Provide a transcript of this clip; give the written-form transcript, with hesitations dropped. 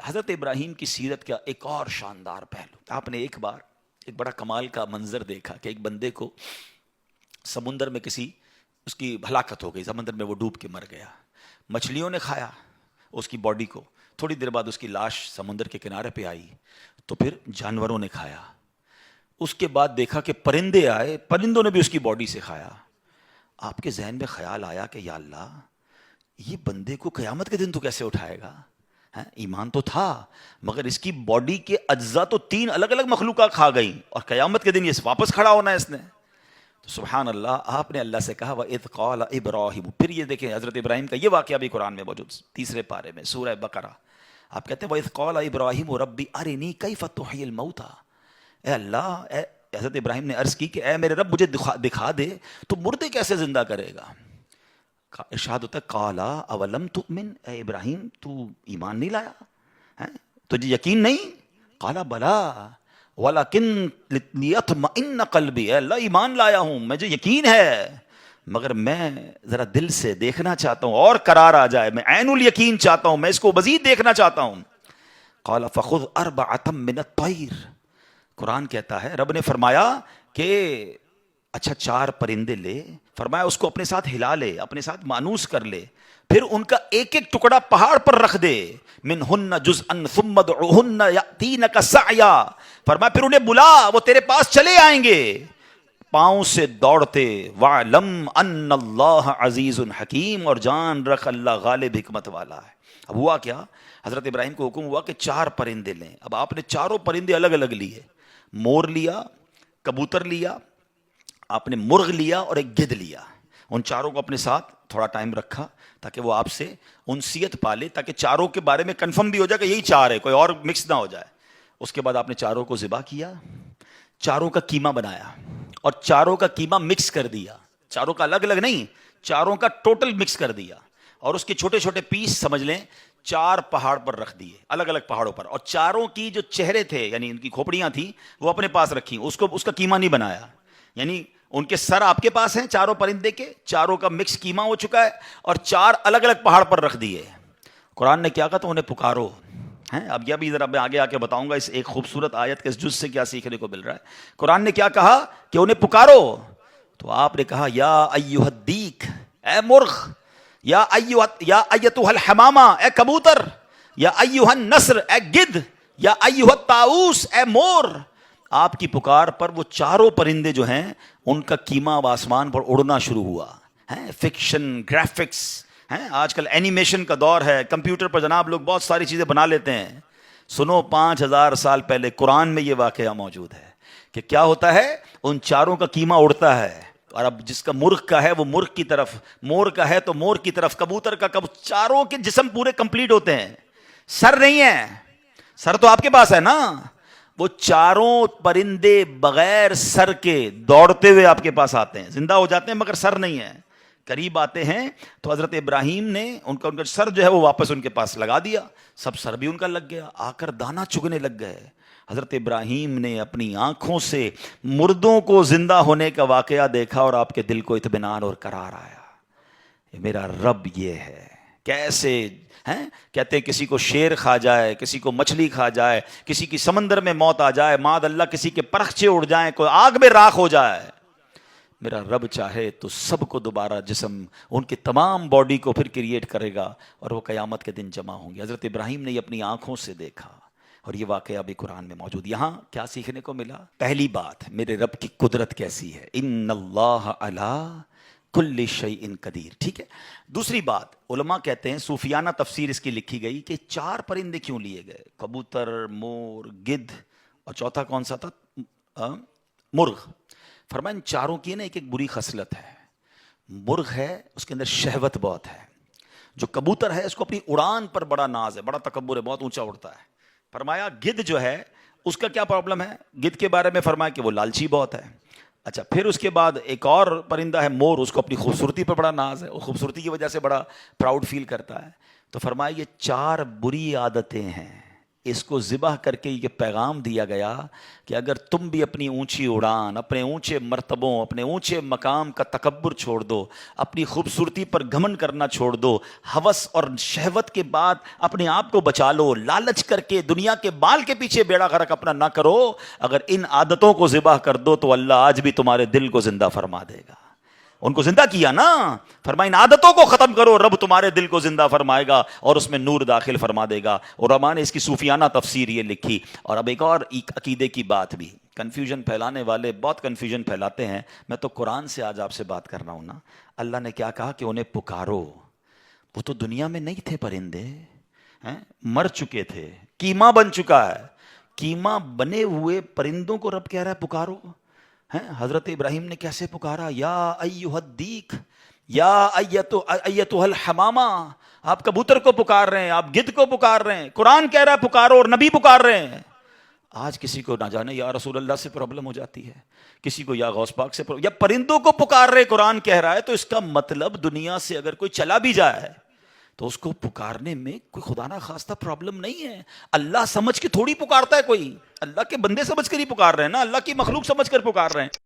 حضرت ابراہیم کی سیرت کا ایک اور شاندار پہلو، آپ نے ایک بار ایک بڑا کمال کا منظر دیکھا کہ ایک بندے کو سمندر میں اس کی ہلاکت ہو گئی، سمندر میں وہ ڈوب کے مر گیا، مچھلیوں نے کھایا اس کی باڈی کو، تھوڑی دیر بعد اس کی لاش سمندر کے کنارے پہ آئی، تو پھر جانوروں نے کھایا، اس کے بعد دیکھا کہ پرندے آئے، پرندوں نے بھی اس کی باڈی سے کھایا۔ آپ کے ذہن میں خیال آیا کہ یا اللہ، یہ بندے کو قیامت کے دن تو کیسے اٹھائے گا؟ ایمان تو تھا مگر اس کی باڈی کے اجزاء تو 3 الگ الگ مخلوقات کھا گئیں، اور قیامت کے دن یہ واپس کھڑا ہونا ہے اس نے۔ تو سبحان اللہ، آپ نے اللہ سے کہا وَإِذْ قَالَ إِبْرَاهِيمُ، پھر یہ دیکھیں حضرت ابراہیم کا یہ واقعہ بھی قرآن میں موجود، 3 پارے میں سورہ بقرہ۔ آپ کہتے ہیں وَإِذْ قَالَ إِبْرَاهِيمُ رَبِّ أَرِنِي كَيْفَ تُحْيِي الْمَوْتَى، اے اللہ، حضرت ابراہیم نے عرض کی کہ اے میرے رب مجھے دکھا دے تو مردے کیسے زندہ کرے گا۔ ارشاد ہوتا ہے قالا اولم تؤمن، اے ابراہیم تو ایمان نہیں لایا، تجھے یقین نہیں؟ قالا بلا ولکن لیطمئن قلبی، اے اللہ ایمان لایا ہوں، مجھے یقین ہے مگر میں ذرا دل سے دیکھنا چاہتا ہوں اور قرار آ جائے، میں عین الیقین چاہتا ہوں، میں اس کو مزید دیکھنا چاہتا ہوں۔ قال فخذ اربعۃ من الطیر، قرآن کہتا ہے رب نے فرمایا کہ اچھا 4 پرندے لے، فرمایا اس کو اپنے ساتھ ہلا لے، اپنے ساتھ مانوس کر لے، پھر ان کا ایک ایک ٹکڑا پہاڑ پر رکھ دے، منہن جزءا ثم ادعوہن یاتینک سعیا، فرمایا پھر انہیں بلا، وہ تیرے پاس چلے آئیں گے پاؤں سے دوڑتے، وَعْلَمْ أَنَّ اللَّهَ عَزِيزٌ حَكِيمٌ، اور جان رکھ اللہ غالب حکمت والا ہے۔ اب ہوا کیا، حضرت ابراہیم کو حکم ہوا کہ 4 پرندے لیں۔ اب آپ نے چاروں پرندے الگ الگ لیے، مور لیا، کبوتر لیا، آپ نے مرغ لیا اور ایک گدھ لیا، ان چاروں کو اپنے ساتھ تھوڑا ٹائم رکھا تاکہ وہ آپ سے انسیت پالے، تاکہ چاروں کے بارے میں کنفرم بھی ہو جائے کہ یہی 4 ہے، کوئی اور مکس نہ ہو جائے۔ اس کے بعد آپ نے چاروں کو ذبح کیا، چاروں کا قیمہ بنایا اور چاروں کا قیمہ مکس کر دیا، چاروں کا الگ الگ نہیں، چاروں کا ٹوٹل مکس کر دیا، اور اس کے چھوٹے چھوٹے پیس سمجھ لیں 4 پہاڑ پر رکھ دیے، الگ الگ پہاڑوں پر، اور چاروں کی جو چہرے تھے یعنی ان کی کھوپڑیاں تھیں وہ اپنے پاس رکھی، اس کا قیمہ نہیں بنایا، یعنی ان کے سر آپ کے پاس ہیں چاروں پرندے کے، چاروں کا مکس قیمہ ہو چکا ہے، اور 4 الگ الگ پہاڑ پر رکھ دیے۔ قرآن نے کیا کہا تو انہیں پکارو، اب یہ بھی ذرا میں آگے آ کے بتاؤں گا اس ایک خوبصورت آیت کے اس جز سے کیا سیکھنے کو مل رہا ہے۔ قرآن نے کیا کہا کہ انہیں پکارو، تو آپ نے کہا یا ایھا الدیک، اے مرغ، یا ایتھا الحمامہ، اے کبوتر، یا ایھا النسر، اے گدھ، یا ایھا الطاؤس، اے مور۔ آپ کی پکار پر وہ چاروں پرندے جو ہیں ان کا قیمہ اب آسمان پر اڑنا شروع ہوا ہے۔ فکشن، گرافکس، آج کل اینیمیشن کا دور ہے، کمپیوٹر پر جناب لوگ بہت ساری چیزیں بنا لیتے ہیں۔ سنو 5000 سال پہلے قرآن میں یہ واقعہ موجود ہے کہ کیا ہوتا ہے، ان چاروں کا قیمہ اڑتا ہے، اور اب جس کا مرغ کا ہے وہ مرغ کی طرف، مور کا ہے تو مور کی طرف، کبوتر کا چاروں کے جسم پورے کمپلیٹ ہوتے ہیں، سر نہیں ہے، سر تو آپ کے پاس ہے نا، وہ چاروں پرندے بغیر سر کے دوڑتے ہوئے آپ کے پاس آتے ہیں، زندہ ہو جاتے ہیں مگر سر نہیں ہے، قریب آتے ہیں تو حضرت ابراہیم نے ان کا سر جو ہے وہ واپس ان کے پاس لگا دیا، سب سر بھی ان کا لگ گیا، آ کر دانہ چگنے لگ گئے۔ حضرت ابراہیم نے اپنی آنکھوں سے مردوں کو زندہ ہونے کا واقعہ دیکھا اور آپ کے دل کو اطمینان اور قرار آیا، یہ میرا رب یہ ہے۔ کیسے کہتے ہیں کسی کو شیر کھا جائے، کسی کو مچھلی کھا جائے، کسی کی سمندر میں موت آ جائے، معاذ اللہ کسی کے پرخچے اڑ جائیں، کوئی آگ میں راکھ ہو جائے، میرا رب چاہے تو سب کو دوبارہ جسم، ان کی تمام باڈی کو پھر کریٹ کرے گا اور وہ قیامت کے دن جمع ہوں گے۔ حضرت ابراہیم نے یہ اپنی آنکھوں سے دیکھا، اور یہ واقعہ بھی قرآن میں موجود۔ یہاں کیا سیکھنے کو ملا؟ پہلی بات، میرے رب کی قدرت کیسی ہے، ان اللہ علی کل شیء قدیر، ٹھیک ہے۔ دوسری بات، علماء کہتے ہیں، صوفیانہ تفسیر اس کی لکھی گئی کہ 4 پرندے کیوں لیے گئے، کبوتر، مور، گدھ، اور چوتھا کون سا تھا، مرغ۔ فرمایا ان چاروں کی نا ایک ایک بری خصلت ہے۔ مرغ ہے اس کے اندر شہوت بہت ہے، جو کبوتر ہے اس کو اپنی اڑان پر بڑا ناز ہے، بڑا تکبر ہے، بہت اونچا اڑتا ہے۔ فرمایا گدھ جو ہے اس کا کیا پرابلم ہے، گدھ کے بارے میں فرمایا کہ وہ لالچی بہت ہے۔ اچھا، پھر اس کے بعد ایک اور پرندہ ہے مور، اس کو اپنی خوبصورتی پر بڑا ناز ہے، وہ خوبصورتی کی وجہ سے بڑا پراؤڈ فیل کرتا ہے۔ تو فرمایا یہ 4 بری عادتیں ہیں، اس کو ذبح کر کے یہ پیغام دیا گیا کہ اگر تم بھی اپنی اونچی اڑان، اپنے اونچے مرتبوں، اپنے اونچے مقام کا تکبر چھوڑ دو، اپنی خوبصورتی پر گھمنڈ کرنا چھوڑ دو، ہوس اور شہوت کے بعد اپنے آپ کو بچا لو، لالچ کر کے دنیا کے بال کے پیچھے بیڑا غرق اپنا نہ کرو، اگر ان عادتوں کو ذبح کر دو تو اللہ آج بھی تمہارے دل کو زندہ فرما دے گا۔ ان کو زندہ کیا نا، فرمایا ان عادتوں کو ختم کرو، رب تمہارے دل کو زندہ فرمائے گا اور اس میں نور داخل فرما دے گا۔ علماء نے اس کی صوفیانہ تفسیر یہ لکھی۔ اور اب ایک اور عقیدے کی بات بھی، کنفیوژن پھیلانے والے بہت کنفیوژن پھیلاتے ہیں، میں تو قرآن سے آج آپ سے بات کر رہا ہوں نا۔ اللہ نے کیا کہا کہ انہیں پکارو، وہ تو دنیا میں نہیں تھے پرندے، مر چکے تھے، کیما بن چکا ہے، کیما بنے ہوئے پرندوں کو رب کہہ رہا ہے پکارو۔ حضرت ابراہیم نے کیسے پکارا، یا ایھا الدیک، یا ایتھا الحمامہ، آپ کبوتر کو پکار رہے ہیں، آپ گدھ کو پکار رہے ہیں، قرآن کہہ رہا ہے پکارو اور نبی پکار رہے ہیں۔ آج کسی کو نہ جانے یا رسول اللہ سے پرابلم ہو جاتی ہے، کسی کو یا غوث پاک سے یا پرندوں کو پکار رہے، قرآن کہہ رہا ہے، تو اس کا مطلب دنیا سے اگر کوئی چلا بھی جائے تو اس کو پکارنے میں کوئی خدا نہ خواستہ پرابلم نہیں ہے۔ اللہ سمجھ کے تھوڑی پکارتا ہے کوئی، اللہ کے بندے سمجھ کر ہی پکار رہے ہیں نا، اللہ کی مخلوق سمجھ کر پکار رہے ہیں۔